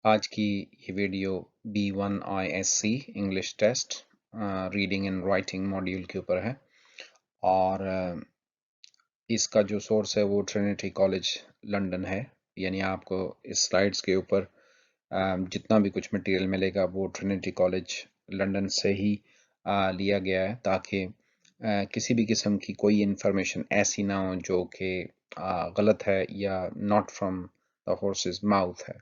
आज की ये video B1 ISC English test reading and writing module के ऊपर है और इसका जो सोर्स है वो ट्रिनिटी कॉलेज लंदन है। यानी आपको इस स्लाइड्स के ऊपर जितना भी कुछ मटेरियल मिलेगा वो ट्रिनिटी कॉलेज लंदन से ही लिया गया है, ताकि किसी भी किस्म की कोई इन्फॉर्मेशन ऐसी ना हो जो कि गलत है या not from the horses mouth है।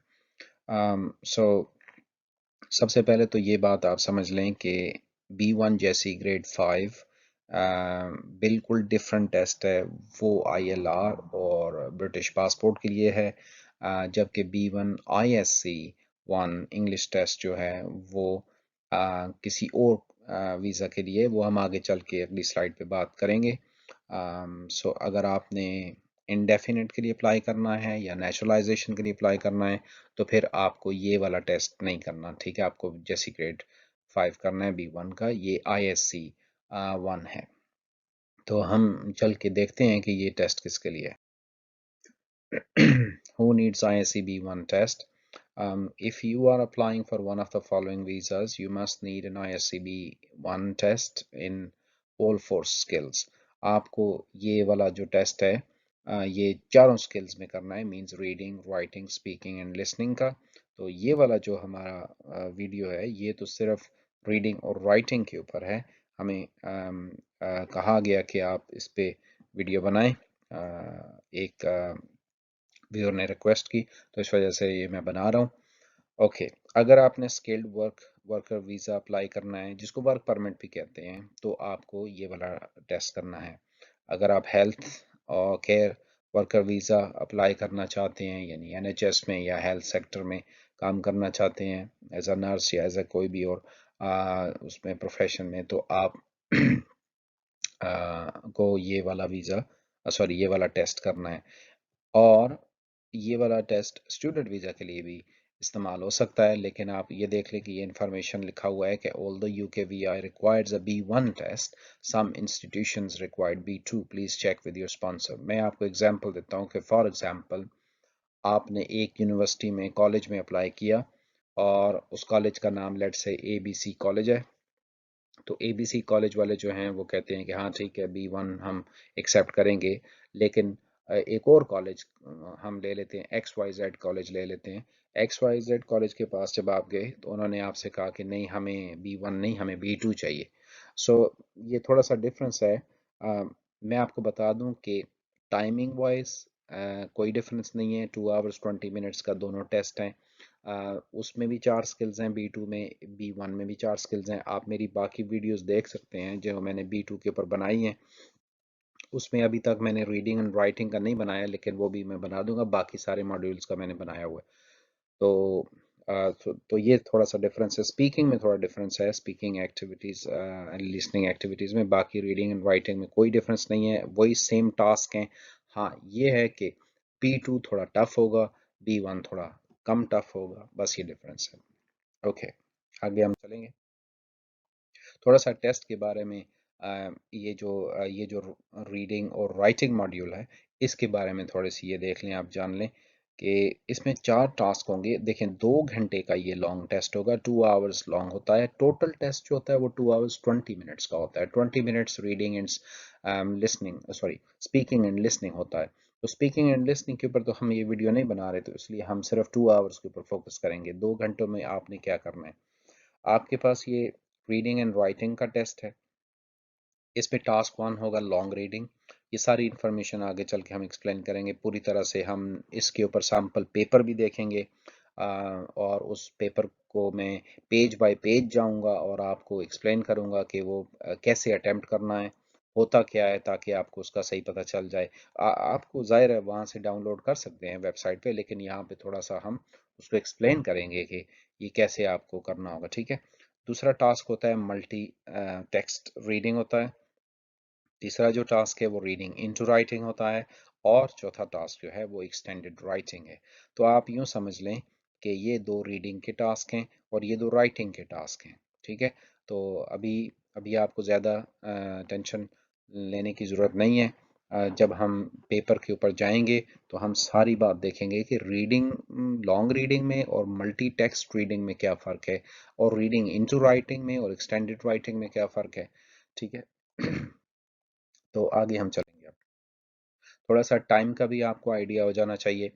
सो सबसे पहले तो ये बात आप समझ लें कि B1 जैसी ग्रेड 5 बिल्कुल डिफरेंट टेस्ट है। वो ILR और ब्रिटिश पासपोर्ट के लिए है, जबकि B1 ISC 1 इंग्लिश टेस्ट जो है वो किसी और वीज़ा के लिए, वो हम आगे चल के अगली स्लाइड पे बात करेंगे। सो अगर आपने इंडेफिनिट के लिए अप्लाई करना है या नेचुरलाइजेशन के लिए अप्लाई करना है तो फिर आपको ये वाला टेस्ट नहीं करना, ठीक है। आपको जैसी ग्रेड 5 करना है B1 का, ये ISC 1 है। तो हम चल के देखते हैं कि ये टेस्ट किसके लिए है। Who needs ISC B1 test? If you are applying for one of the following visas, you must need an ISC B1 test in all four skills. आपको ये वाला जो टेस्ट है ये चारों स्किल्स में करना है, means reading, writing, speaking and listening का। तो ये वाला जो हमारा वीडियो है ये तो सिर्फ रीडिंग और राइटिंग के ऊपर है। हमें कहा गया कि आप इस पे वीडियो बनाएं। एक व्यूअर ने रिक्वेस्ट की, तो इस वजह से ये मैं बना रहा हूँ। ओके, अगर आपने स्किल्ड वर्कर वीज़ा अप्लाई करना है, जिसको वर्क परमिट भी कहते हैं, तो आपको ये वाला टेस्ट करना है। अगर आप हेल्थ और केयर वर्कर वीज़ा अप्लाई करना चाहते हैं, यानी NHS में या हेल्थ सेक्टर में काम करना चाहते हैं एज अ नर्स या एज अ कोई भी और उसमें प्रोफेशन में, तो आप को ये वाला वीज़ा सॉरी ये वाला टेस्ट करना है। और ये वाला टेस्ट स्टूडेंट वीज़ा के लिए भी इस्तेमाल हो सकता है, लेकिन आप ये देख लें कि ये इन्फॉर्मेशन लिखा हुआ है कि although UKVI requires a B1 test, some institutions required B2, please check with your sponsor। मैं आपको एग्जांपल देता हूँ कि फॉर एग्जांपल आपने एक यूनिवर्सिटी में कॉलेज में अप्लाई किया और उस कॉलेज का नाम लेट से ABC कॉलेज है। तो ABC कॉलेज वाले जो हैं वो कहते हैं कि हाँ ठीक है B1 हम एक्सेप्ट करेंगे, लेकिन एक और कॉलेज हम ले लेते हैं, XYZ कॉलेज ले लेते हैं। XYZ कॉलेज के पास जब आप गए तो उन्होंने आपसे कहा कि नहीं, हमें B1 नहीं, हमें B2 चाहिए। सो ये थोड़ा सा डिफरेंस है। मैं आपको बता दूं कि टाइमिंग वाइज कोई डिफरेंस नहीं है। 2 hours 20 minutes का दोनों टेस्ट हैं। उसमें भी 4 स्किल्स हैं, B2 में, B1 में भी 4 स्किल्स हैं। आप मेरी बाकी वीडियोस देख सकते हैं जो मैंने B2 के ऊपर बनाई हैं। उसमें अभी तक मैंने रीडिंग एंड राइटिंग का नहीं बनाया, लेकिन वो भी मैं बना दूंगा। बाकी सारे मॉड्यूल्स का मैंने बनाया हुआ है। तो तो ये थोड़ा सा डिफरेंस है। स्पीकिंग में थोड़ा डिफरेंस है, speaking activities and listening activities में। बाकी रीडिंग एंड राइटिंग में कोई डिफरेंस नहीं है, वही सेम टास्क हैं। हाँ ये है कि B2 थोड़ा टफ होगा, B1 थोड़ा कम टफ होगा, बस ये डिफरेंस है। ओके, आगे हम चलेंगे। थोड़ा सा टेस्ट के बारे में। ये जो रीडिंग और राइटिंग मॉड्यूल है, इसके बारे में थोड़ी सी ये देख लें, आप जान लें कि इसमें 4 टास्क होंगे। देखें, 2 घंटे का ये लॉन्ग टेस्ट होगा, 2 hours लॉन्ग होता है। टोटल टेस्ट जो होता है वो 2 hours 20 minutes का होता है। 20 minutes reading and listening, sorry, speaking and listening होता है। तो स्पीकिंग एंड लिसनिंग के ऊपर तो हम ये वीडियो नहीं बना रहे, तो इसलिए हम सिर्फ 2 hours के ऊपर फोकस करेंगे। 2 घंटों में आपने क्या करना है। आपके पास ये रीडिंग एंड राइटिंग का टेस्ट है। इस पे टास्क 1 होगा लॉन्ग रीडिंग। ये सारी इंफॉर्मेशन आगे चल के हम एक्सप्लेन करेंगे पूरी तरह से। हम इसके ऊपर सैम्पल पेपर भी देखेंगे, और उस पेपर को मैं पेज बाय पेज जाऊंगा और आपको एक्सप्लेन करूंगा कि वो कैसे अटेम्प्ट करना है, होता क्या है, ताकि आपको उसका सही पता चल जाए। आपको जाहिर है वहाँ से डाउनलोड कर सकते हैं वेबसाइट पे, लेकिन यहाँ पे थोड़ा सा हम उसको एक्सप्लेन करेंगे कि ये कैसे आपको करना होगा, ठीक है। दूसरा टास्क होता है मल्टी टेक्स्ट रीडिंग होता है। तीसरा जो टास्क है वो रीडिंग इनटू राइटिंग होता है। और चौथा टास्क जो है वो एक्सटेंडेड राइटिंग है। तो आप यूं समझ लें कि ये 2 रीडिंग के टास्क हैं और ये 2 राइटिंग के टास्क हैं, ठीक है। तो अभी अभी आपको ज़्यादा टेंशन लेने की ज़रूरत नहीं है। जब हम पेपर के ऊपर जाएंगे तो हम सारी बात देखेंगे कि रीडिंग, लॉन्ग रीडिंग में और मल्टी टेक्स्ट रीडिंग में क्या फ़र्क है, और रीडिंग इनटू राइटिंग में और एक्सटेंडेड राइटिंग में क्या फ़र्क है। ठीक है। तो आगे हम चलेंगे। थोड़ा सा टाइम का भी आपको आइडिया हो जाना चाहिए।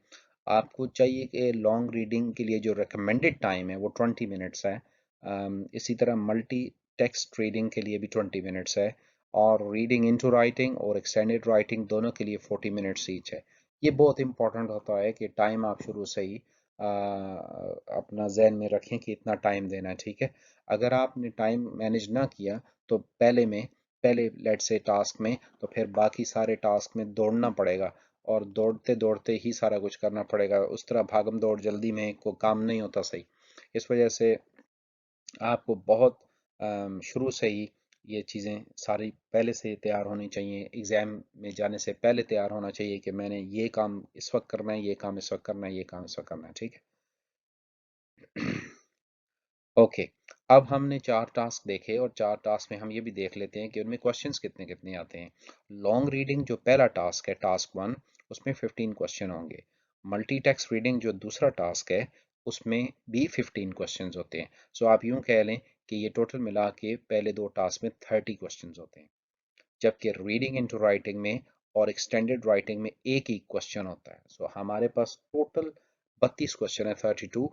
आपको चाहिए कि लॉन्ग रीडिंग के लिए जो रिकमेंडेड टाइम है वो 20 मिनट्स है। इसी तरह मल्टी टेक्स्ट रीडिंग के लिए भी 20 मिनट्स है, और रीडिंग इनटू राइटिंग और एक्सटेंडेड राइटिंग दोनों के लिए 40 मिनट्स ईच है। ये बहुत इंपॉर्टेंट होता है कि टाइम आप शुरू से ही अपना जहन में रखें कि इतना टाइम देना है। ठीक है। अगर आपने टाइम मैनेज ना किया तो पहले लेट्स से टास्क में, तो फिर बाकी सारे टास्क में दौड़ना पड़ेगा, और दौड़ते दौड़ते ही सारा कुछ करना पड़ेगा। उस तरह भागम दौड़ जल्दी में को काम नहीं होता सही। इस वजह से आपको बहुत शुरू से ही ये चीज़ें सारी पहले से तैयार होनी चाहिए। एग्ज़ाम में जाने से पहले तैयार होना चाहिए कि मैंने ये काम इस वक्त करना है, ये काम इस वक्त करना है, ये काम इस वक्त करना है। ठीक है। ओके। अब हमने 4 टास्क देखे, और 4 टास्क में हम ये भी देख लेते हैं कि उनमें क्वेश्चंस कितने कितने आते हैं। लॉन्ग रीडिंग जो पहला टास्क है, टास्क 1, उसमें 15 क्वेश्चन होंगे। मल्टी टेक्स्ट रीडिंग जो दूसरा टास्क है, उसमें भी 15 क्वेश्चंस होते हैं। सो आप यूं कह लें कि ये टोटल मिला के पहले 2 टास्क में 30 क्वेश्चंस होते हैं, जबकि रीडिंग इनटू राइटिंग में और एक्सटेंडेड राइटिंग में एक ही क्वेश्चन होता है। सो हमारे पास टोटल 32 क्वेश्चन है, 32।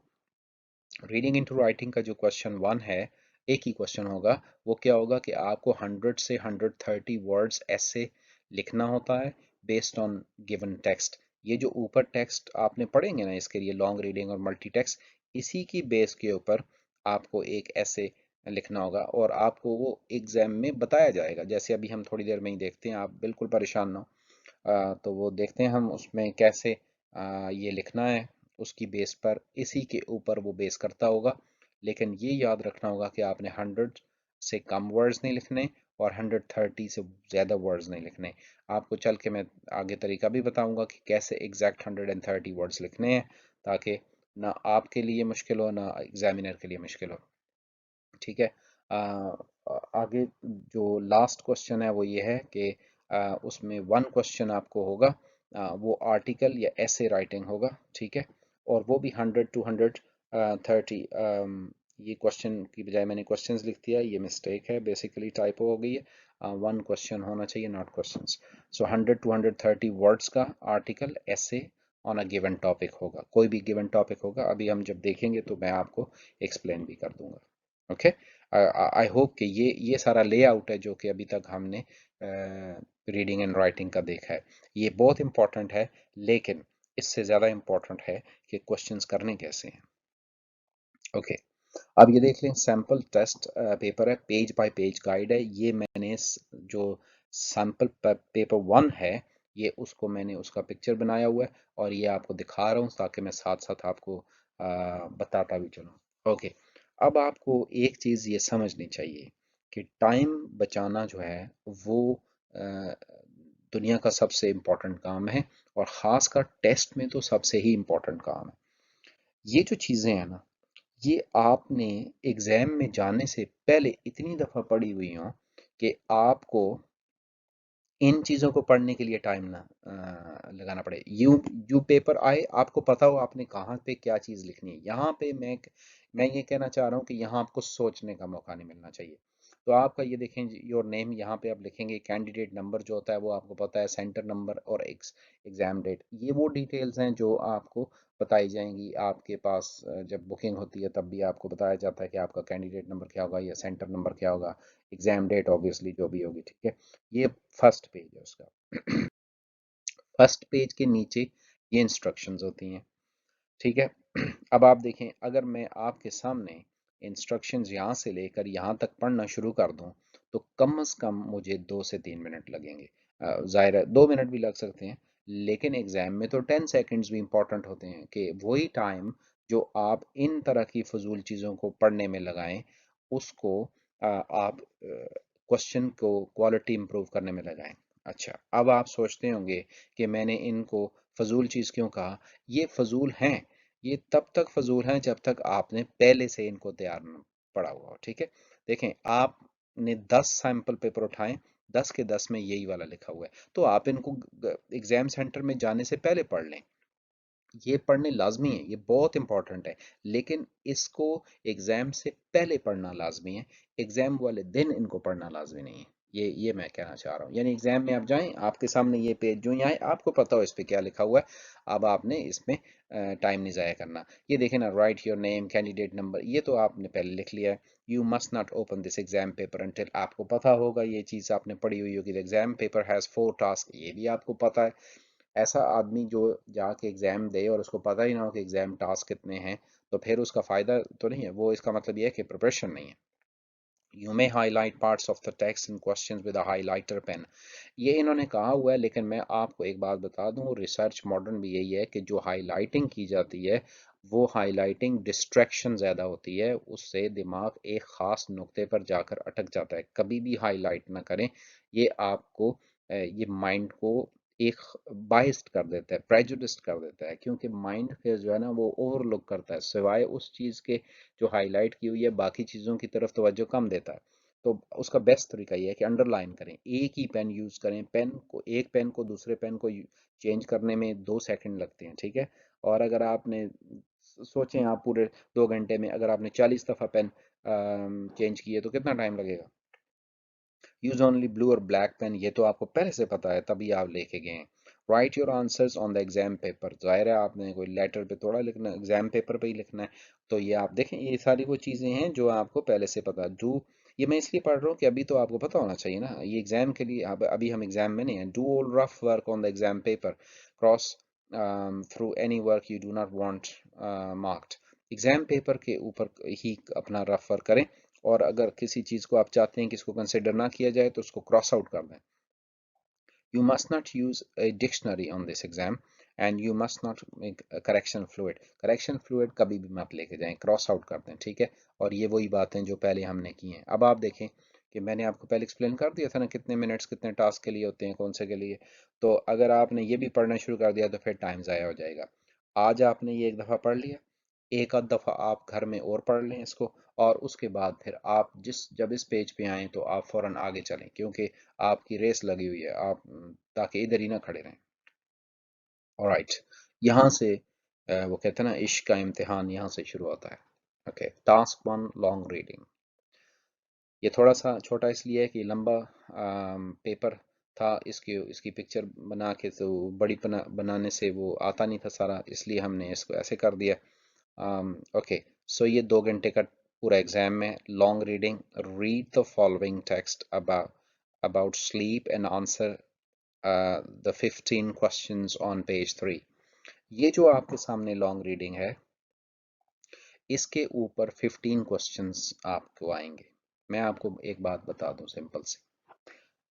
रीडिंग इनटू राइटिंग का जो क्वेश्चन 1 है, एक ही क्वेश्चन होगा। वो क्या होगा कि आपको 100 से 130 वर्ड्स ऐसे लिखना होता है बेस्ड ऑन गिवन टेक्स्ट। ये जो ऊपर टेक्स्ट आपने पढ़ेंगे ना, इसके लिए लॉन्ग रीडिंग और मल्टी टेक्स्ट, इसी की बेस के ऊपर आपको एक ऐसे लिखना होगा, और आपको वो एग्जाम में बताया जाएगा। जैसे अभी हम थोड़ी देर में ही देखते हैं, आप बिल्कुल परेशान ना हो। तो वो देखते हैं हम उसमें कैसे ये लिखना है। उसकी बेस पर, इसी के ऊपर वो बेस करता होगा। लेकिन ये याद रखना होगा कि आपने 100 से कम वर्ड्स नहीं लिखने, और 130 से ज़्यादा वर्ड्स नहीं लिखने। आपको चल के मैं आगे तरीका भी बताऊंगा कि कैसे एग्जैक्ट 130 वर्ड्स लिखने हैं, ताकि ना आपके लिए मुश्किल हो, ना एग्जामिनर के लिए मुश्किल हो। ठीक है। आगे जो लास्ट क्वेश्चन है वो ये है कि उसमें 1 क्वेश्चन आपको होगा, वो आर्टिकल या ऐसे राइटिंग होगा। ठीक है। और वो भी 100 to 130। ये क्वेश्चन की बजाय मैंने क्वेश्चंस लिख दिया, ये मिस्टेक है, बेसिकली टाइपो हो गई है। 1 क्वेश्चन होना चाहिए, not questions. So 100 to 130 words का आर्टिकल ऐसे ऑन अ गिवन टॉपिक होगा। कोई भी गिवन टॉपिक होगा, अभी हम जब देखेंगे तो मैं आपको एक्सप्लेन भी कर दूंगा। ओके। आई होप कि ये सारा लेआउट है जो कि अभी तक हमने रीडिंग एंड राइटिंग का देखा है, ये बहुत इंपॉर्टेंट है। लेकिन इससे ज़्यादा इंपॉर्टेंट है कि क्वेश्चंस करने कैसे हैं। ओके। अब ये देख लें, सैम्पल टेस्ट पेपर है, पेज बाय पेज गाइड है। ये मैंने जो सैम्पल पेपर 1 है, ये उसको मैंने उसका पिक्चर बनाया हुआ है, और ये आपको दिखा रहा हूँ ताकि मैं साथ साथ आपको बताता भी चलूँ। ओके। अब आपको एक चीज़ ये समझनी चाहिए कि टाइम बचाना जो है वो अ, दुनिया का सबसे इम्पोर्टेंट काम है, और ख़ासकर टेस्ट में तो सबसे ही इम्पोर्टेंट काम है। ये जो चीज़ें हैं ना, ये आपने एग्जाम में जाने से पहले इतनी दफा पढ़ी हुई हो कि आपको इन चीज़ों को पढ़ने के लिए टाइम ना लगाना पड़े। यू पेपर आए, आपको पता हो आपने कहाँ पे क्या चीज़ लिखनी है। यहाँ पे मैं ये कहना चाह रहा हूँ कि यहाँ आपको सोचने का मौका नहीं मिलना चाहिए। तो आपका ये देखें, योर नेम यहाँ पे आप लिखेंगे, कैंडिडेट नंबर जो होता है वो आपको पता है, सेंटर नंबर और एग्जाम डेट, ये वो डिटेल्स हैं जो आपको बताई जाएंगी। आपके पास जब बुकिंग होती है तब भी आपको बताया जाता है कि आपका कैंडिडेट नंबर क्या होगा या सेंटर नंबर क्या होगा, एग्जाम डेट ऑब्वियसली जो भी होगी। ठीक है। ये फर्स्ट पेज है उसका। फर्स्ट पेज के नीचे ये इंस्ट्रक्शंस होती हैं। ठीक है। अब आप देखें, अगर मैं आपके सामने इंस्ट्रक्शंस यहाँ से लेकर यहाँ तक पढ़ना शुरू कर दूँ तो कम से कम मुझे 2 से 3 मिनट लगेंगे। जाहिर है 2 मिनट भी लग सकते हैं, लेकिन एग्जाम में तो 10 सेकेंड्स भी इंपॉर्टेंट होते हैं, कि वही टाइम जो आप इन तरह की फजूल चीज़ों को पढ़ने में लगाएं, उसको आप क्वेश्चन को क्वालिटी इंप्रूव करने में लगाएं। अच्छा, अब आप सोचते होंगे कि मैंने इनको फजूल चीज़ क्यों कहा। ये फजूल हैं, ये तब तक फजूल हैं जब तक आपने पहले से इनको तैयार न पढ़ा हुआ हो। ठीक है। देखें, आपने 10 सैंपल पेपर उठाएं, 10 के 10 में यही वाला लिखा हुआ है। तो आप इनको एग्जाम सेंटर में जाने से पहले पढ़ लें, ये पढ़ने लाजमी है, ये बहुत इंपॉर्टेंट है। लेकिन इसको एग्जाम से पहले पढ़ना लाजमी है, एग्जाम वाले दिन इनको पढ़ना लाजमी नहीं है। ये मैं कहना चाह रहा हूँ। यानी एग्जाम में आप जाएं, आपके सामने ये पेज जो ही आए, आपको पता हो इस पे क्या लिखा हुआ है, अब आपने इसमें टाइम नहीं ज़ाया करना। ये देखें ना, right your name, candidate number, ये तो आपने पहले लिख लिया है। You must not open this exam paper until, आपको पता होगा, ये चीज़ आपने पढ़ी हुई होगी। एग्जाम पेपर हैज़ 4 टास्क, ये भी आपको पता है। ऐसा आदमी जो जाके एग्ज़ाम दे और उसको पता ही ना हो कि एग्ज़ाम टास्क कितने हैं, तो फिर उसका फ़ायदा तो नहीं है वो, इसका मतलब ये है कि प्रिपरेशन नहीं है। You may highlight parts of the text in questions with a highlighter pen, ये इन्होंने कहा हुआ है। लेकिन मैं आपको एक बात बता दूं, रिसर्च मॉडर्न भी यही है कि जो हाईलाइटिंग की जाती है, वो हाईलाइटिंग डिस्ट्रैक्शन ज़्यादा होती है, उससे दिमाग एक ख़ास नुक्ते पर जाकर अटक जाता है। कभी भी हाईलाइट ना करें, ये आपको ये माइंड को एक बाइस्ड कर देता है, प्रेजुडिस्ड कर देता है, क्योंकि माइंड के जो है ना वो ओवरलुक करता है, सिवाय उस चीज़ के जो हाईलाइट की हुई है बाकी चीज़ों की तरफ तवज्जो कम देता है। तो उसका बेस्ट तरीका ये है कि अंडरलाइन करें, एक ही पेन यूज़ करें। पेन को, एक पेन को दूसरे पेन को चेंज करने में 2 सेकंड लगते हैं, ठीक है। और अगर आपने सोचें, आप पूरे 2 घंटे में अगर आपने 40 दफ़ा पेन चेंज किए तो कितना टाइम लगेगा। यूज ओनली ब्लू और ब्लैक पेन, ये तो आपको पहले से पता है, तभी आप लेके गए हैं। Right your answers on the exam paper, जाहिर है आपने कोई लेटर पे थोड़ा लिखना, एग्जाम पेपर पे ही लिखना है। तो ये आप देखें, ये सारी वो चीज़ें हैं जो आपको पहले से पता है। डू, ये मैं इसलिए पढ़ रहा हूँ कि अभी तो आपको पता होना चाहिए ना, ये एग्जाम के लिए। अब अभी हम एग्जाम में नहीं है। Do all rough work on the exam paper, cross through any work you do not want marked, exam paper के ऊपर ही अपना रफ वर्क करें। और अगर किसी चीज़ को आप चाहते हैं कि इसको कंसिडर ना किया जाए तो उसको क्रॉस आउट कर दें। You must not use a dictionary on this exam and you must not make a correction fluid. Correction fluid कभी भी मत लेके जाएं, क्रॉस आउट कर दें, ठीक है। और ये वही बातें जो पहले हमने की हैं। अब आप देखें कि मैंने आपको पहले एक्सप्लेन कर दिया था ना, कितने मिनट्स कितने टास्क के लिए होते हैं, कौन से के लिए। तो अगर आपने ये भी पढ़ना शुरू कर दिया तो फिर टाइम ज़ाया हो जाएगा। आज आपने ये एक दफ़ा पढ़ लिया, एक आध दफ़ा आप घर में और पढ़ लें इसको, और उसके बाद फिर आप जब इस पेज पे आएँ तो आप फ़ौरन आगे चलें, क्योंकि आपकी रेस लगी हुई है, आप ताकि इधर ही ना खड़े रहें। ऑलराइट, यहाँ से वो कहते हैं ना, इश्क का इम्तिहान यहाँ से शुरू होता है। Okay, task 1, long reading. ये थोड़ा सा छोटा इसलिए है कि लंबा पेपर था, इसकी इसकी पिक्चर बना के तो बड़ी बनाने से वो आता नहीं था सारा, इसलिए हमने इसको ऐसे कर दिया। ओके, सो ये 2 घंटे का पूरा एग्जाम है। Long reading, read the following text about sleep and answer the 15 questions on page 3। ये जो आपके सामने लॉन्ग रीडिंग है, इसके ऊपर 15 क्वेश्चंस आपको आएंगे। मैं आपको एक बात बता दूं सिंपल सी,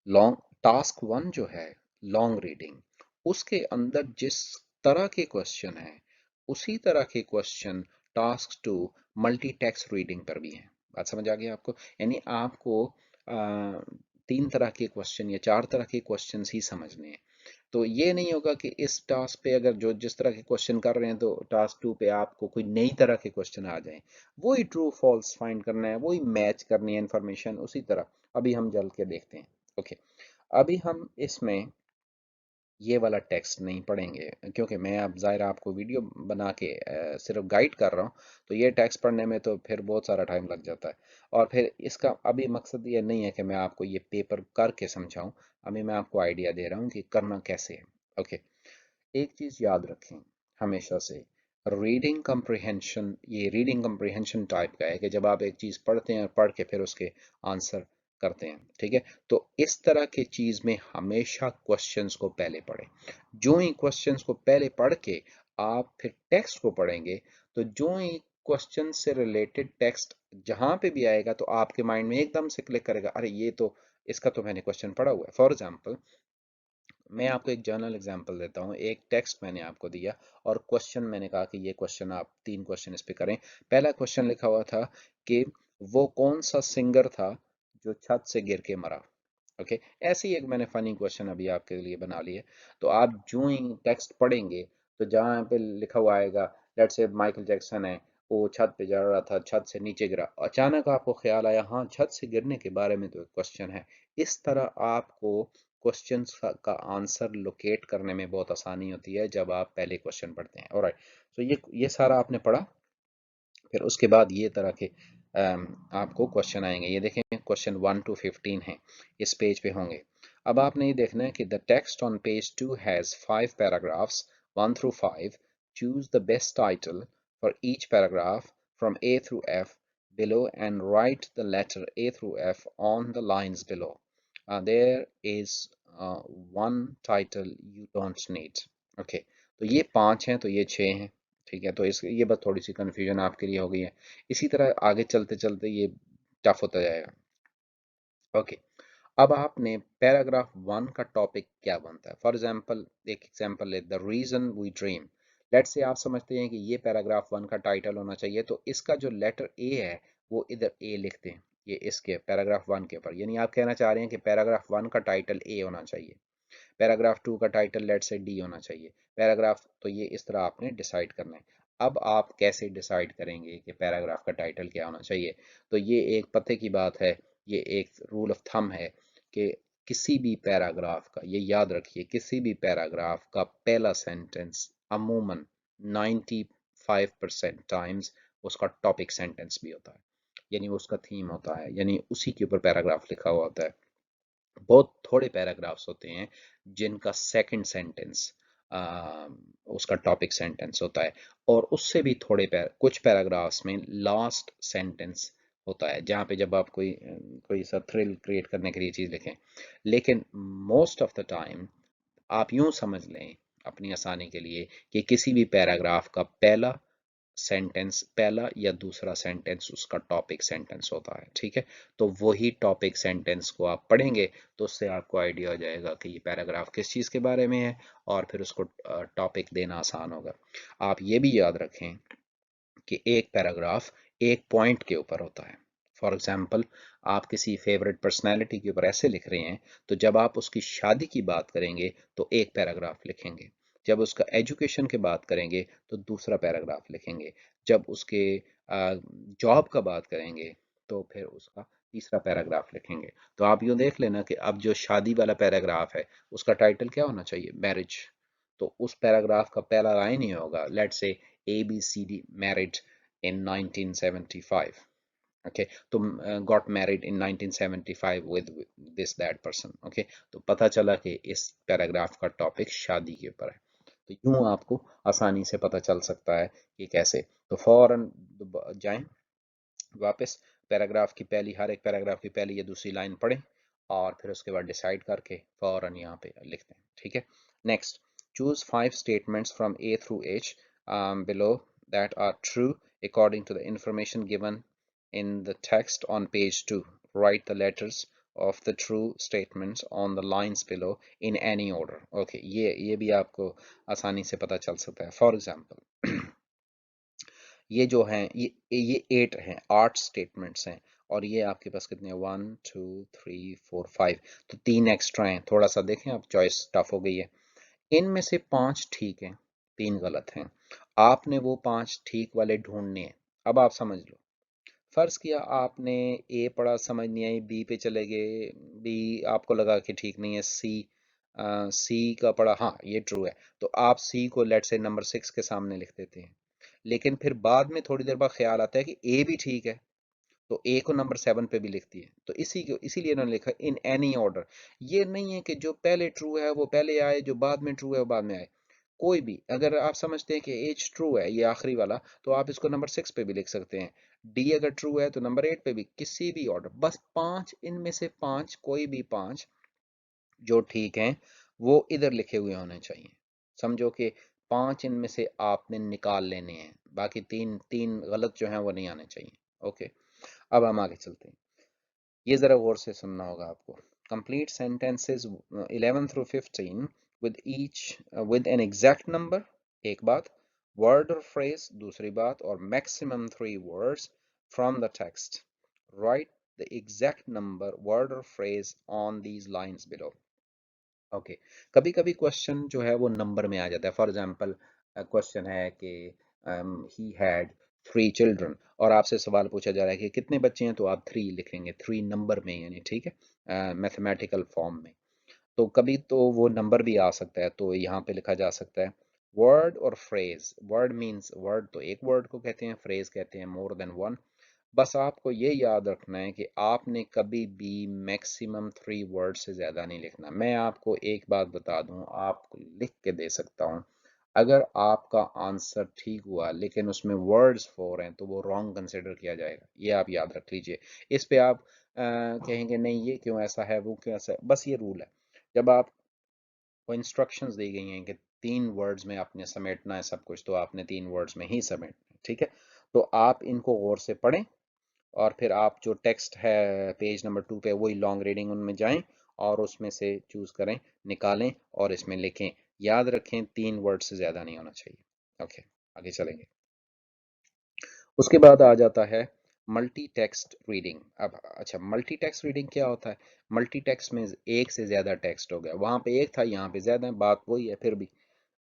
लॉन्ग टास्क 1 जो है लॉन्ग रीडिंग, उसके अंदर जिस तरह के क्वेश्चन है, उसी तरह के question task 2 multi text reading पर भी हैं। बात समझ आ गई आपको। यानी आपको 3 तरह के क्वेश्चन या 4 तरह के क्वेश्चन ही समझने हैं। तो ये नहीं होगा कि इस टास्क पे अगर जो जिस तरह के क्वेश्चन कर रहे हैं तो टास्क 2 पे आपको कोई नई तरह के क्वेश्चन आ जाएं। वही ट्रू फॉल्स फाइंड करना है, वही मैच करनी है इंफॉर्मेशन उसी तरह। अभी हम जल के देखते हैं। ओके, अभी हम इसमें ये वाला टेक्स्ट नहीं पढ़ेंगे, क्योंकि मैं अब ज़ाहिर आपको वीडियो बना के सिर्फ गाइड कर रहा हूँ। तो ये टेक्स्ट पढ़ने में तो फिर बहुत सारा टाइम लग जाता है। और फिर इसका अभी मकसद ये नहीं है कि मैं आपको ये पेपर करके समझाऊं, अभी मैं आपको आइडिया दे रहा हूँ कि करना कैसे है। ओके, एक चीज़ याद रखें हमेशा से, रीडिंग कम्प्रिहेंशन, ये रीडिंग कम्प्रिहेंशन टाइप का है कि जब आप एक चीज़ पढ़ते हैं, पढ़ के फिर उसके आंसर करते हैं, ठीक है। तो इस तरह की चीज़ में हमेशा क्वेश्चंस को पहले पढ़ें। जो ही क्वेश्चंस को पहले पढ़ के आप फिर टेक्स्ट को पढ़ेंगे, तो जो ही क्वेश्चन से रिलेटेड टेक्स्ट जहां पे भी आएगा तो आपके माइंड में एकदम से क्लिक करेगा, अरे ये तो, इसका तो मैंने क्वेश्चन पढ़ा हुआ है। फॉर एग्जाम्पल, मैं आपको एक जर्नल एग्जांपल देता हूँ। एक टेक्स्ट मैंने आपको दिया और क्वेश्चन मैंने कहा कि ये क्वेश्चन, आप 3 क्वेश्चन इस पे करें। पहला क्वेश्चन लिखा हुआ था कि वो कौन सा सिंगर था जो छत से गिर के मरा। ओके, ऐसे ही एक मैंने फनी क्वेश्चन अभी आपके लिए बना लिया। तो आप जो ही टेक्स्ट पढ़ेंगे तो जहाँ पे लिखा हुआ आएगा, लेट्स से माइकल जैक्सन है, वो छत पे चढ़ रहा था, छत से नीचे गिरा, अचानक आपको ख्याल आया हाँ छत से गिरने के बारे में तो एक क्वेश्चन है। इस तरह आपको क्वेश्चंस का आंसर लोकेट करने में बहुत आसानी होती है जब आप पहले क्वेश्चन पढ़ते हैं। ऑलराइट, तो ये सारा आपने पढ़ा। फिर उसके बाद ये तरह के आपको क्वेश्चन आएंगे। ये देखें क्वेश्चन 1 to 15 है, इस पेज पे होंगे। अब आपने ये देखना है कि the text on page 2 has 5 paragraphs 1 through 5। Choose the best title for each paragraph from A through F below and write the letter A through F on the lines below. There is uh, one title you don't need. Okay, तो ये 5 हैं, तो ये 6 हैं। ठीक है, तो इस ये बस थोड़ी सी कन्फ्यूजन आपके लिए हो गई है। इसी तरह आगे चलते चलते ये टफ होता जाएगा। ओके, अब आपने पैराग्राफ 1 का टॉपिक क्या बनता है। फॉर एग्जांपल एक एग्जांपल ले, the reason we dream. Let's say आप समझते हैं कि ये पैराग्राफ 1 का टाइटल होना चाहिए, तो इसका जो लेटर ए है वो इधर ए लिखते हैं, ये इसके पैराग्राफ 1 के ऊपर। यानी आप कहना चाह रहे हैं कि पैराग्राफ 1 का टाइटल ए होना चाहिए, पैराग्राफ 2 का टाइटल लेट से डी होना चाहिए, पैराग्राफ, तो ये इस तरह आपने डिसाइड करना है। अब आप कैसे डिसाइड करेंगे कि पैराग्राफ का टाइटल क्या होना चाहिए, तो ये एक पते की बात है, ये एक रूल ऑफ थंब है कि किसी भी पैराग्राफ का, ये याद रखिए, किसी भी पैराग्राफ का पहला सेंटेंस अमूमन 95% टाइम्स उसका टॉपिक सेंटेंस भी होता है, यानी उसका थीम होता है, यानी उसी के ऊपर पैराग्राफ लिखा हुआ होता है। बहुत थोड़े पैराग्राफ्स होते हैं जिनका सेकंड सेंटेंस उसका टॉपिक सेंटेंस होता है, और उससे भी थोड़े कुछ पैराग्राफ्स में लास्ट सेंटेंस होता है, जहाँ पे जब आप कोई सा थ्रिल क्रिएट करने के लिए चीज़ लिखें। लेकिन मोस्ट ऑफ द टाइम आप यूं समझ लें अपनी आसानी के लिए कि किसी भी पैराग्राफ का पहला सेंटेंस, पहला या दूसरा सेंटेंस उसका टॉपिक सेंटेंस होता है। ठीक है, तो वही टॉपिक सेंटेंस को आप पढ़ेंगे तो उससे आपको आइडिया हो जाएगा कि ये पैराग्राफ किस चीज़ के बारे में है, और फिर उसको टॉपिक देना आसान होगा। आप ये भी याद रखें कि एक पैराग्राफ एक पॉइंट के ऊपर होता है। फॉर एग्जाम्पल आप किसी फेवरेट पर्सनैलिटी के ऊपर ऐसे लिख रहे हैं, तो जब आप उसकी शादी की बात करेंगे तो एक पैराग्राफ लिखेंगे, जब उसका एजुकेशन की बात करेंगे तो दूसरा पैराग्राफ लिखेंगे, जब उसके जॉब का बात करेंगे तो फिर उसका तीसरा पैराग्राफ लिखेंगे। तो आप यूँ देख लेना कि अब जो शादी वाला पैराग्राफ है उसका टाइटल क्या होना चाहिए, मैरिज। तो उस पैराग्राफ का पहला लाइन ही होगा, let's say ABCD married in 1975. Okay, तो got married in 1975 with this that person. Okay, तो पता चला कि इस पैराग्राफ का टॉपिक शादी के ऊपर है। तो यूं आपको आसानी से पता चल सकता है कि कैसे। तो फौरन जाएं वापस, पैराग्राफ की पहली, हर एक पैराग्राफ की पहली या दूसरी लाइन पढ़ें, और फिर उसके बाद डिसाइड करके फौरन यहाँ पे लिख दें। ठीक है, next, choose 5 statements from A through H below that are true according to the information given in the text on page 2. Write the letters of the true statements on the lines below in any order. Okay, ये भी आपको आसानी से पता चल सकता है। For example ये जो हैं ये 8 हैं, 8 स्टेटमेंट्स हैं, और ये आपके पास कितने हैं, 1 2 3 4 5, तो 3 एक्स्ट्रा हैं। थोड़ा सा देखें, अब चॉइस टफ हो गई है। इनमें से 5 ठीक हैं, 3 गलत हैं। आपने वो 5 ठीक वाले ढूंढने हैं। अब आप समझ लो, फर्ज किया आपने ए पढ़ा, समझ नहीं आई, बी पे चले गए, बी आपको लगा कि ठीक नहीं है, सी का पढ़ा, हाँ ये ट्रू है, तो आप सी को लेट से नंबर 6 के सामने लिख देते हैं। लेकिन फिर बाद में थोड़ी देर बाद ख्याल आता है कि ए भी ठीक है, तो ए को नंबर 7 पे भी लिखती है, तो इसीलिए उन्होंने लिखा इन एनी ऑर्डर। ये नहीं है कि जो पहले ट्रू है वो पहले आए, जो बाद में ट्रू है वो बाद में आए। कोई भी, अगर आप समझते हैं कि एच ट्रू है, ये आखिरी वाला, तो आप इसको नंबर 6 पे भी लिख सकते हैं। डी अगर ट्रू है तो नंबर 8 पे भी, किसी भी ऑर्डर, बस 5 इनमें से 5, कोई भी 5 जो ठीक हैं वो इधर लिखे हुए होने चाहिए। समझो कि 5 इनमें से आपने निकाल लेने हैं, बाकी तीन तीन गलत जो हैं वो नहीं आने चाहिए। ओके, अब हम आगे चलते हैं। ये जरा गौर से सुनना होगा आपको। Complete sentences 11 through 15 with each with an exact number, एक बात, word or phrase, दूसरी बात, और maximum 3 words from the text. Write the exact number, word or phrase on these lines below. Okay, कभी कभी क्वेश्चन जो है वो नंबर में आ जाता है। फॉर एग्जांपल क्वेश्चन है कि ही हैड 3 चिल्ड्रन, और आपसे सवाल पूछा जा रहा है कि कितने बच्चे हैं, तो आप 3 लिखेंगे, 3 नंबर में, यानी ठीक है, मैथमेटिकल फॉर्म में। तो कभी तो वो नंबर भी आ सकता है, तो यहाँ पे लिखा जा सकता है वर्ड और फ्रेज। वर्ड मीन्स, वर्ड तो एक वर्ड को कहते हैं, फ्रेज कहते हैं मोर देन वन। बस आपको ये याद रखना है कि आपने कभी भी मैक्सिमम 3 वर्ड से ज़्यादा नहीं लिखना। मैं आपको एक बात बता दूं, आपको लिख के दे सकता हूं, अगर आपका आंसर ठीक हुआ लेकिन उसमें वर्ड्स 4 हैं तो वो रॉन्ग कंसिडर किया जाएगा, ये आप याद रख लीजिए। इस पे आप कहेंगे नहीं ये क्यों ऐसा है, वो क्यों ऐसा है, बस ये रूल है। जब आपको इंस्ट्रक्शंस दी गई हैं कि 3 वर्ड्स में आपने समेटना है सब कुछ, तो आपने 3 वर्ड्स में ही समेटना है, ठीक है। तो आप इनको गौर से पढ़ें, और फिर आप जो टेक्स्ट है पेज नंबर 2 पे, वही लॉन्ग रीडिंग उनमें जाएं और उसमें से चूज करें, निकालें और इसमें लिखें। याद रखें 3 वर्ड से ज्यादा नहीं होना चाहिए। ओके, आगे चलेंगे। उसके बाद आ जाता है मल्टी टेक्स्ट रीडिंग। अब अच्छा, मल्टी टेक्स्ट रीडिंग क्या होता है? मल्टी टेक्स्ट में एक से ज्यादा टेक्स्ट हो गया, वहां पे एक था यहाँ पे ज्यादा है, बात वही है फिर भी।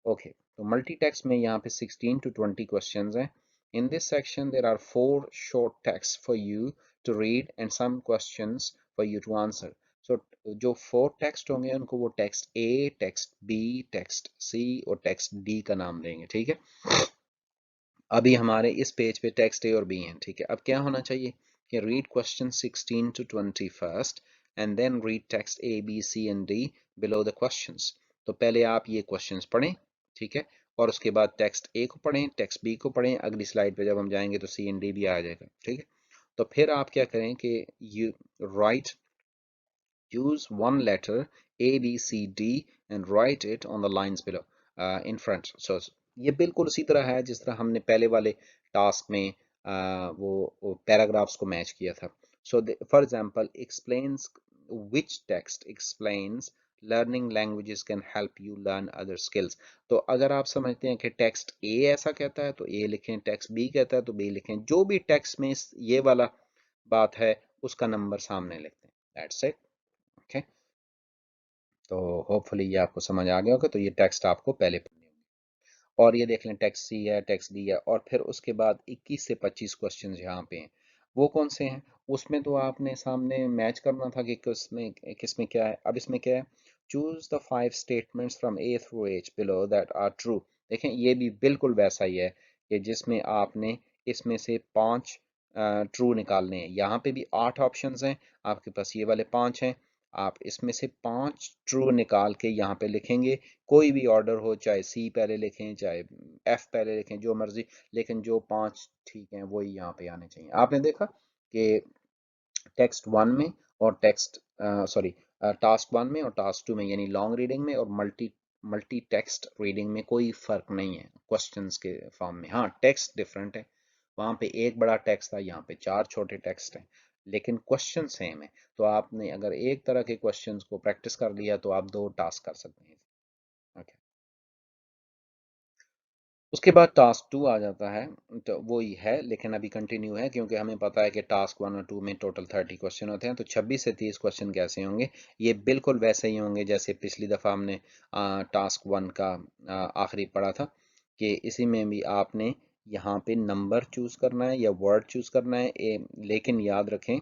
ओके, तो मल्टी टेक्स्ट में यहाँ पे 16 to 20 questions हैं। In this section there are 4 short texts for you to read and some questions for you to answer. So जो 4 टेक्स्ट होंगे उनको वो टेक्स्ट ए, टेक्स्ट बी, टेक्स्ट सी और टेक्स्ट डी का नाम देंगे, ठीक है। अभी हमारे इस पेज पे टेक्स्ट ए और बी हैं, ठीक है। अब क्या होना चाहिए कि read question 16 to 20 first and then read text A B C and D below the questions. तो पहले आप ये क्वेश्चंस पढ़ें, ठीक है, और उसके बाद टेक्स्ट ए को पढ़ें, टेक्स्ट बी को पढ़ें। अगली स्लाइड पे जब हम जाएंगे तो सी एंड डी भी आ जाएगा, ठीक है। तो फिर आप क्या करें कि you right, use one letter A, B, C, D and write it on the lines below in front. So ये बिल्कुल उसी तरह है जिस तरह हमने पहले वाले टास्क में वो पैराग्राफ्स को मैच किया था। So for example, explains which text explains learning languages can help you learn other skills. तो अगर आप समझते हैं कि टेक्स्ट ए ऐसा कहता है तो ए लिखें, टेक्स्ट बी कहता है तो बी लिखें, जो भी टेक्स्ट में ये वाला बात है उसका नंबर सामने लिखते हैं। That's it. ओके, तो होपफुली ये आपको समझ आ गया होगा। तो ये टेक्स्ट आपको पहले पढ़ने होंगे, और ये देख लें टेक्स्ट सी है, टेक्स्ट डी है, और फिर उसके बाद 21 से 25 क्वेश्चन यहाँ पे हैं। वो कौन से हैं? उसमें तो आपने सामने मैच करना था कि किसमें क्या है। अब इसमें क्या है, choose the 5 statements from A through H below that are true. देखें ये भी बिल्कुल वैसा ही है कि जिसमें आपने इसमें से 5 ट्रू निकालने हैं। यहाँ पे भी 8 ऑप्शंस हैं, आपके पास ये वाले 5 हैं। आप इसमें से 5 ट्रू निकाल के यहाँ पे लिखेंगे, कोई भी ऑर्डर हो, चाहे सी पहले लिखें चाहे एफ पहले लिखें, जो मर्जी, लेकिन जो 5 ठीक हैं वही यहाँ पे आने चाहिए। आपने देखा कि टेक्स्ट वन में और टास्क वन में और टास्क टू में, यानी लॉन्ग रीडिंग में और मल्टी टेक्स्ट रीडिंग में कोई फर्क नहीं है क्वेश्चंस के फॉर्म में। हाँ, टेक्स्ट डिफरेंट है, वहां पे एक बड़ा टेक्स्ट था, यहाँ पे 4 छोटे टेक्स्ट हैं, लेकिन क्वेश्चन सेम है। तो आपने अगर एक तरह के क्वेश्चंस को प्रैक्टिस कर लिया तो आप 2 टास्क कर सकते हैं। ओके, उसके बाद टास्क टू आ जाता है, तो वो ही है लेकिन अभी कंटिन्यू है, क्योंकि हमें पता है कि टास्क वन और टू में टोटल 30 क्वेश्चन होते हैं। तो 26 से 30 क्वेश्चन कैसे होंगे? ये बिल्कुल वैसे ही होंगे जैसे पिछली दफ़ा हमने टास्क वन का आखिरी पढ़ा था, कि इसी में भी आपने यहाँ पे नंबर चूज करना है या वर्ड चूज करना है। लेकिन याद रखें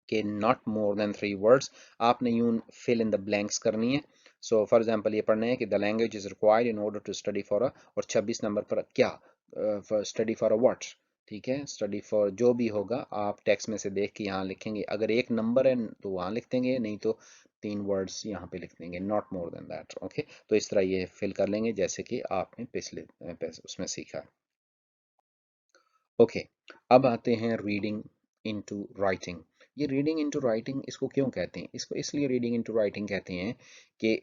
कि नॉट मोर देन 3 वर्ड्स। आपने यूं फिल इन द ब्लैंक्स करनी है। सो फॉर एग्जांपल ये पढ़ना है कि the language is required in order to study for a, और 26 नंबर पर क्या, स्टडी फॉर अ व्हाट, ठीक है, स्टडी फॉर जो भी होगा आप टेक्स्ट में से देख के यहाँ लिखेंगे। अगर एक नंबर है तो वहाँ लिख देंगे, नहीं तो 3 वर्ड्स यहाँ पे लिख देंगे, not more than that. Okay, तो इस तरह ये फिल कर लेंगे जैसे कि आपने पिछले उसमें सीखा। ओके, अब आते हैं रीडिंग इनटू राइटिंग। ये रीडिंग इनटू राइटिंग इसको क्यों कहते हैं? इसको इसलिए रीडिंग इनटू राइटिंग कहते हैं कि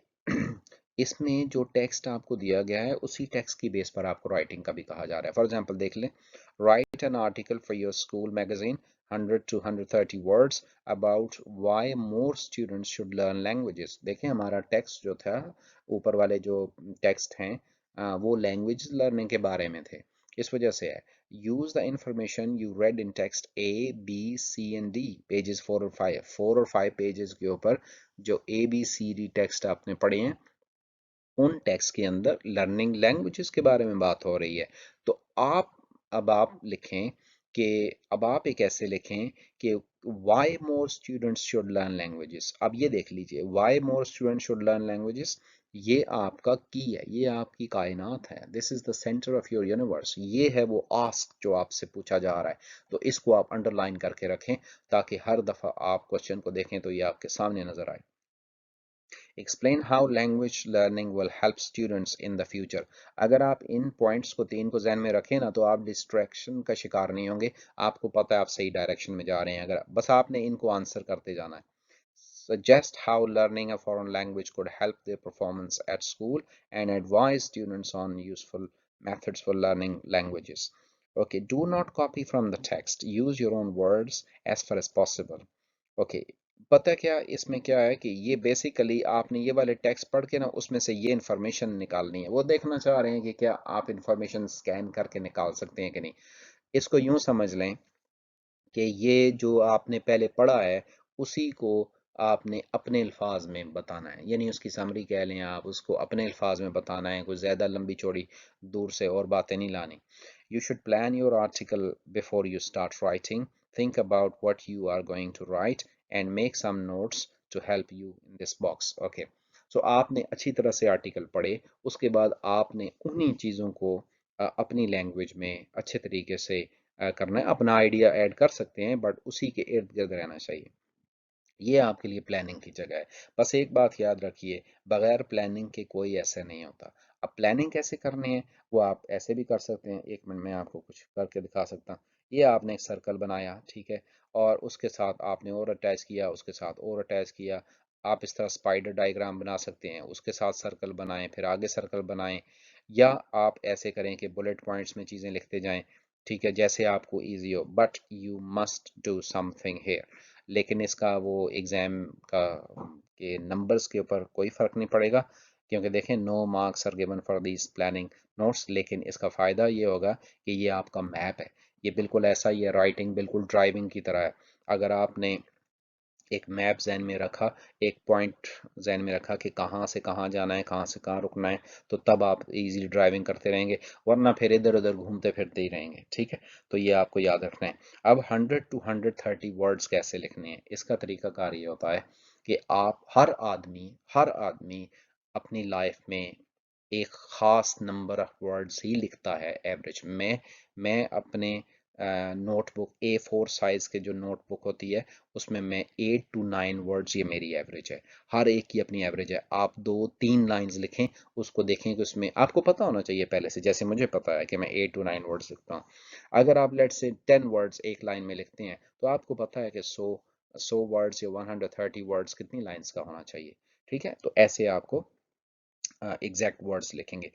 इसमें जो टेक्स्ट आपको दिया गया है उसी टेक्स्ट की बेस पर आपको राइटिंग का भी कहा जा रहा है। फॉर एग्जांपल देख लें, right an article for your school magazine 100 to 130 words about why more students should learn languages. देखें हमारा टेक्स्ट जो था, ऊपर वाले जो टेक्स्ट हैं वो लैंग्वेज लर्निंग के बारे में थे, इस वजह से है। use the information you read in text A, B, C and D, pages 4 और 5, 4 और 5 पेजेस के ऊपर जो A, B, C, D text आपने पढ़े हैं, उन टेक्स्ट के अंदर लर्निंग लैंग्वेजेस के बारे में बात हो रही है। तो आप अब आप लिखें कि अब आप एक ऐसे लिखें कि why more students should learn languages। अब ये देख लीजिए, why more students should learn languages, ये आपका की है, ये आपकी कायनात है, this is the centre of your universe, ये है वो आस्क जो आपसे पूछा जा रहा है। तो इसको आप अंडरलाइन करके रखें ताकि हर दफा आप क्वेश्चन को देखें तो ये आपके सामने नजर आए। Explain how language learning will help students in the future। अगर आप इन पॉइंट्स को तीन को जहन में रखें ना तो आप डिस्ट्रैक्शन का शिकार नहीं होंगे, आपको पता है आप सही डायरेक्शन में जा रहे हैं, अगर बस आपने इनको आंसर करते जाना है। Suggest how learning a foreign language could help their performance at school and advise students on useful methods for learning languages। Okay, do not copy from the text, use your own words as far as possible। Okay, पता क्या इसमें क्या है कि ये basically आपने ये वाले टेक्स्ट पढ़ के ना उसमें से ये इन्फॉर्मेशन निकालनी है, वो देखना चाह रहे हैं कि क्या आप इन्फॉर्मेशन स्कैन करके निकाल सकते हैं कि नहीं। इसको यूं समझ लें कि ये जो आपने पहले पढ़ा है उसी को आपने अपने अल्फाज में बताना है, यानी उसकी समरी कह लें आप, उसको अपने अल्फाज में बताना है, कुछ ज़्यादा लंबी चौड़ी दूर से और बातें नहीं लानी। You should plan your article before you start writing, think about what you are going to write and make some notes to help you in this box. Okay, so आपने अच्छी तरह से आर्टिकल पढ़े, उसके बाद आपने उन्हीं चीज़ों को अपनी लैंग्वेज में अच्छे तरीके से करना है। अपना आइडिया ऐड कर सकते हैं बट उसी के इर्द गिर्द रहना चाहिए। ये आपके लिए प्लानिंग की जगह है। बस एक बात याद रखिए, बगैर प्लानिंग के कोई ऐसे नहीं होता। अब प्लानिंग कैसे करनी है वो आप ऐसे भी कर सकते हैं, एक मिनट में आपको कुछ करके दिखा सकता हूँ। ये आपने एक सर्कल बनाया, ठीक है, और उसके साथ आपने और अटैच किया, उसके साथ और अटैच किया। आप इस तरह स्पाइडर डायग्राम बना सकते हैं, उसके साथ सर्कल बनाएं, फिर आगे सर्कल बनाएं, या आप ऐसे करें कि बुलेट पॉइंट्स में चीज़ें लिखते जाएं, ठीक है, जैसे आपको ईजी हो। But you must do something here, लेकिन इसका वो एग्ज़ाम का के नंबर्स के ऊपर कोई फ़र्क नहीं पड़ेगा, क्योंकि देखें no marks are given for these planning notes. लेकिन इसका फ़ायदा ये होगा कि ये आपका मैप है, ये बिल्कुल ऐसा ही है, राइटिंग बिल्कुल ड्राइविंग की तरह है। अगर आपने एक मैप जहन में रखा, एक पॉइंट जहन में रखा कि कहाँ से कहाँ जाना है, कहाँ से कहाँ रुकना है, तो तब आप इजीली ड्राइविंग करते रहेंगे, वरना फिर इधर उधर घूमते फिरते ही रहेंगे, ठीक है। तो ये आपको याद रखना है। अब 100 to 130 वर्ड्स कैसे लिखने हैं, इसका तरीकाकार ये होता है कि आप हर आदमी अपनी लाइफ में एक ख़ास नंबर ऑफ वर्ड्स ही लिखता है एवरेज में। मैं अपने नोटबुक A4 साइज़ के जो नोटबुक होती है उसमें मैं 8 to 9 वर्ड्स, ये मेरी एवरेज है। हर एक की अपनी एवरेज है। आप 2-3 लाइंस लिखें, उसको देखें कि उसमें आपको पता होना चाहिए पहले से, जैसे मुझे पता है कि मैं 8 to 9 वर्ड्स लिखता हूँ। अगर आप लेट से 10 वर्ड्स एक लाइन में लिखते हैं तो आपको पता है कि 100 वर्ड्स या 130 वर्ड्स कितनी लाइंस का होना चाहिए, ठीक है। तो ऐसे आपको एग्जैक्ट वर्ड्स लिखेंगे।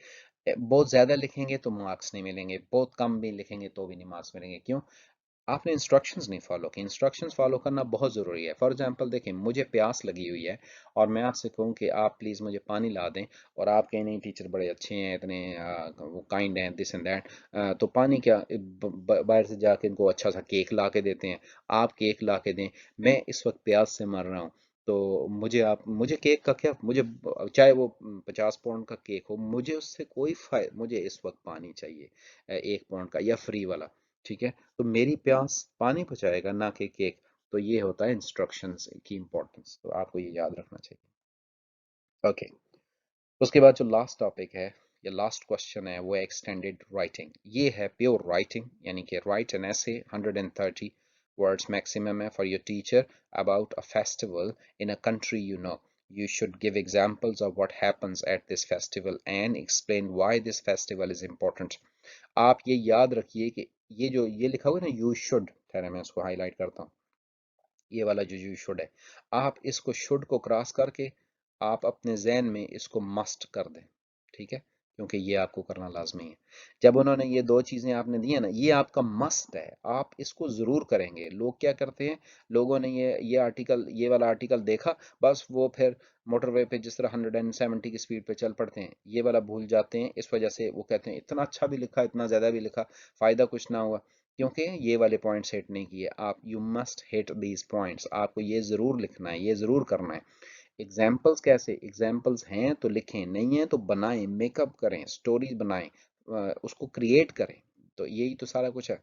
बहुत ज़्यादा लिखेंगे तो मार्क्स नहीं मिलेंगे, बहुत कम भी लिखेंगे तो भी नहीं मार्क्स मिलेंगे। क्यों? आपने इंस्ट्रक्शंस नहीं फॉलो की। इंस्ट्रक्शंस फॉलो करना बहुत ज़रूरी है। फॉर एग्जांपल देखिए, मुझे प्यास लगी हुई है और मैं आपसे कहूँ कि आप प्लीज़ मुझे पानी ला दें, और आप कहें नहीं टीचर बड़े अच्छे हैं, इतने वो काइंड हैं, दिस एंड दैट, तो पानी क्या, बाहर से जाके इनको अच्छा सा केक ला के देते हैं। आप केक ला के दें, मैं इस वक्त प्यास से मर रहा हूँ, तो मुझे केक का क्या, मुझे चाहे वो 50 पाउंड का केक हो, मुझे उससे कोई फायदा, मुझे इस वक्त पानी चाहिए, 1 पाउंड का या फ्री वाला, ठीक है। तो मेरी प्यास पानी बुझाएगा ना कि केक। तो ये होता है इंस्ट्रक्शंस की इंपॉर्टेंस, तो आपको ये याद रखना चाहिए। ओके, उसके बाद जो लास्ट टॉपिक है या लास्ट क्वेश्चन है वो है एक्सटेंडेड राइटिंग। ये है प्योर राइटिंग, यानी कि राइट एन ऐसे 130 वर्ड्स मैक्सिमम है for your teacher about a festival in a country you know. You should give examples of what happens at this festival and explain why this festival is important। आप ये याद रखिए कि ये जो ये लिखा हुआ है ना, यू शुड, ठहरे मैं इसको हाईलाइट करता हूँ। ये वाला जो यू शुड है, आप इसको शुड को क्रॉस करके आप अपने जहन में इसको मस्ट कर दें, ठीक है, क्योंकि ये आपको करना लाजमी है। जब उन्होंने ये दो चीजें आपने दी है ना, ये आपका मस्ट है, आप इसको जरूर करेंगे। लोग क्या करते हैं, लोगों ने ये आर्टिकल, ये वाला आर्टिकल देखा, बस वो फिर मोटरवे पे जिस तरह 170 की स्पीड पे चल पड़ते हैं, ये वाला भूल जाते हैं। इस वजह से वो कहते हैं इतना अच्छा भी लिखा, इतना ज्यादा भी लिखा, फायदा कुछ ना हुआ, क्योंकि ये वाले पॉइंट्स हिट नहीं किए। आप you must hit these points, आपको ये ज़रूर लिखना है, ये ज़रूर करना है। एग्जाम्पल्स कैसे, एग्जाम्पल्स हैं तो लिखें, नहीं है तो बनाएं, मेकअप करें, स्टोरीज बनाएं, उसको क्रिएट करें। तो यही तो सारा कुछ है।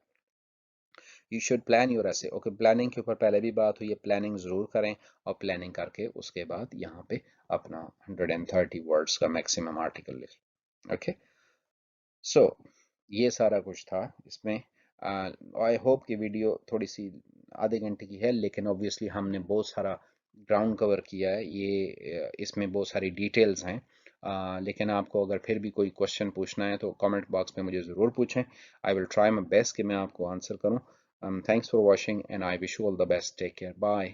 यू शुड प्लान योर ऐसे। ओके, प्लानिंग के ऊपर पहले भी बात हुई है, प्लानिंग ज़रूर करें, और प्लानिंग करके उसके बाद यहाँ पे अपना 130 वर्ड्स का मैक्सिमम आर्टिकल लिख। ओके, सो ये सारा कुछ था इसमें। आई होप कि वीडियो थोड़ी सी आधे घंटे की है, लेकिन ऑब्वियसली हमने बहुत सारा ग्राउंड कवर किया है, ये इसमें बहुत सारी डिटेल्स हैं। लेकिन आपको अगर फिर भी कोई क्वेश्चन पूछना है तो कमेंट बॉक्स में मुझे ज़रूर पूछें। I will try my best कि मैं आपको आंसर करूं। Thanks for watching and I wish you all the best. Take care, bye.